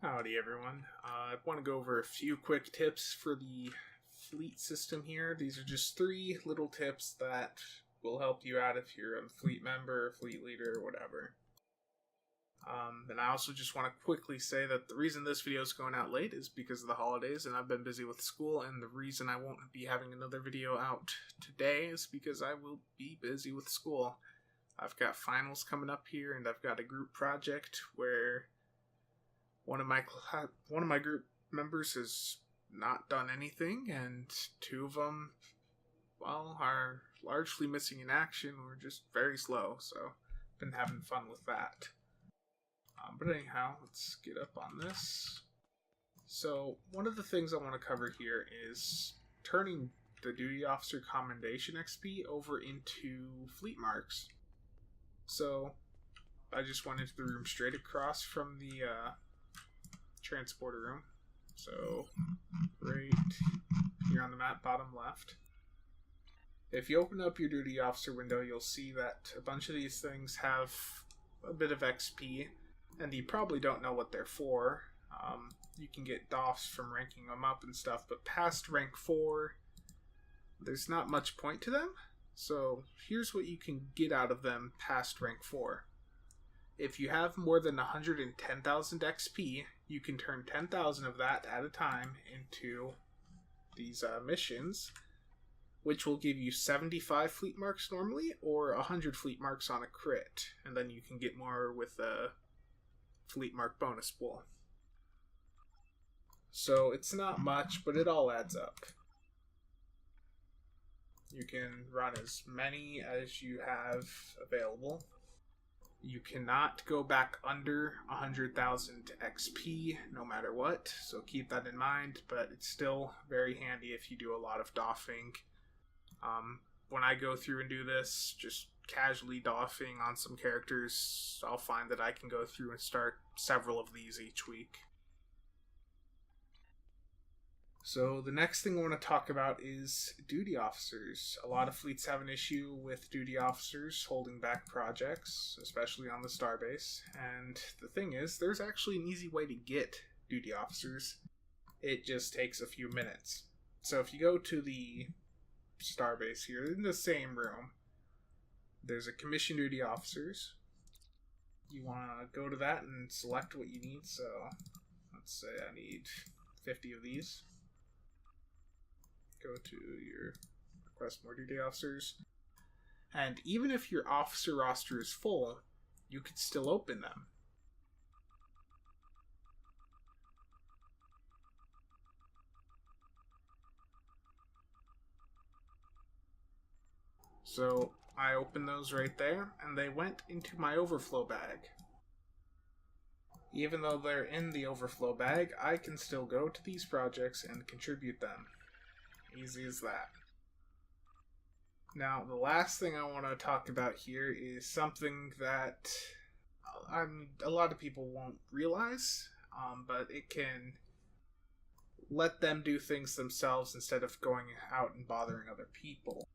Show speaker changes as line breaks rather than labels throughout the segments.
Howdy everyone. I want to go over a few quick tips for the fleet system here. These are just three little tips that will help you out if you're a fleet member, fleet leader, or whatever. And I also just want to quickly say that the reason this video is going out late is because of the holidays and I've been busy with school, and the reason I won't be having another video out today is because I will be busy with school. I've got finals coming up here and I've got a group project where one of my group members has not done anything, and two of them, well, are largely missing in action or just very slow. So, been having fun with that. But anyhow, let's get up on this. So, one of the things I want to cover here is turning the Duty Officer Commendation XP over into Fleet Marks. So, I just went into the room straight across from the transporter room. So, right here on the map, bottom left. If you open up your Duty Officer window, you'll see that a bunch of these things have a bit of XP, and you probably don't know what they're for. You can get DOFs from ranking them up and stuff, but past rank 4, there's not much point to them. So, here's what you can get out of them past rank 4. If you have more than 110,000 XP, you can turn 10,000 of that at a time into these missions, which will give you 75 fleet marks normally, or 100 fleet marks on a crit, and then you can get more with a fleet mark bonus pool. So it's not much, but it all adds up. You can run as many as you have available. You cannot go back under 100,000 XP no matter what, so keep that in mind, but it's still very handy if you do a lot of doffing. When I go through and do this, just casually doffing on some characters, I'll find that I can go through and start several of these each week. So the next thing I want to talk about is duty officers. A lot of fleets have an issue with duty officers holding back projects, especially on the starbase. And the thing is, there's actually an easy way to get duty officers. It just takes a few minutes. So if you go to the starbase here, in the same room, there's a commission duty officers. You want to go to that and select what you need. So let's say I need 50 of these. Go to your request more duty officers. And even if your officer roster is full, you could still open them. So I opened those right there, and they went into my overflow bag. Even though they're in the overflow bag, I can still go to these projects and contribute them. Easy as that. Now, the last thing I want to talk about here is something that a lot of people won't realize, but it can let them do things themselves instead of going out and bothering other people.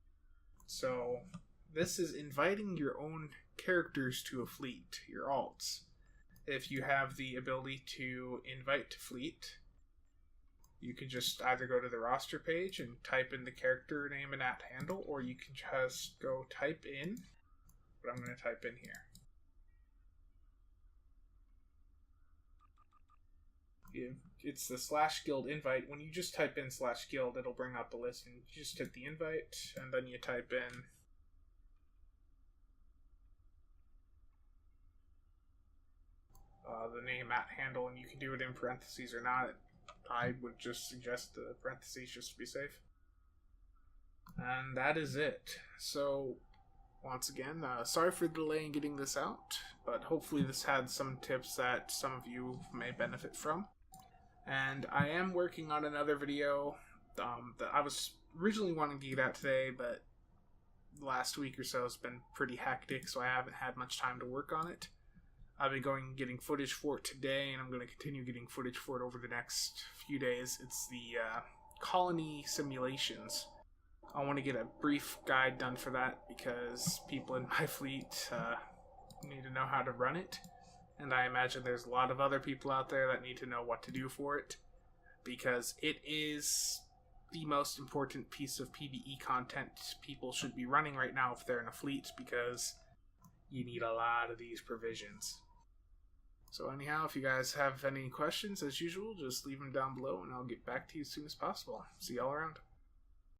So, this is inviting your own characters to a fleet, your alts. If you have the ability to invite to fleet, you can just either go to the roster page and type in the character name and @handle, or you can just go type in what I'm going to type in here. It's the /guild invite. When you just type in /guild, it'll bring up the list, and you just hit the invite, and then you type in the name @handle, and you can do it in parentheses or not. I would just suggest the parentheses just to be safe. And that is it. So, once again, sorry for the delay in getting this out, but hopefully this had some tips that some of you may benefit from. And I am working on another video that I was originally wanting to get out today, but the last week or so has been pretty hectic, so I haven't had much time to work on it. I've been going and getting footage for it today, and I'm going to continue getting footage for it over the next few days. It's the colony simulations. I want to get a brief guide done for that because people in my fleet need to know how to run it. and I imagine there's a lot of other people out there that need to know what to do for it, because it is the most important piece of PvE content people should be running right now if they're in a fleet, because you need a lot of these provisions. So anyhow, if you guys have any questions, as usual, just leave them down below and I'll get back to you as soon as possible. See y'all around.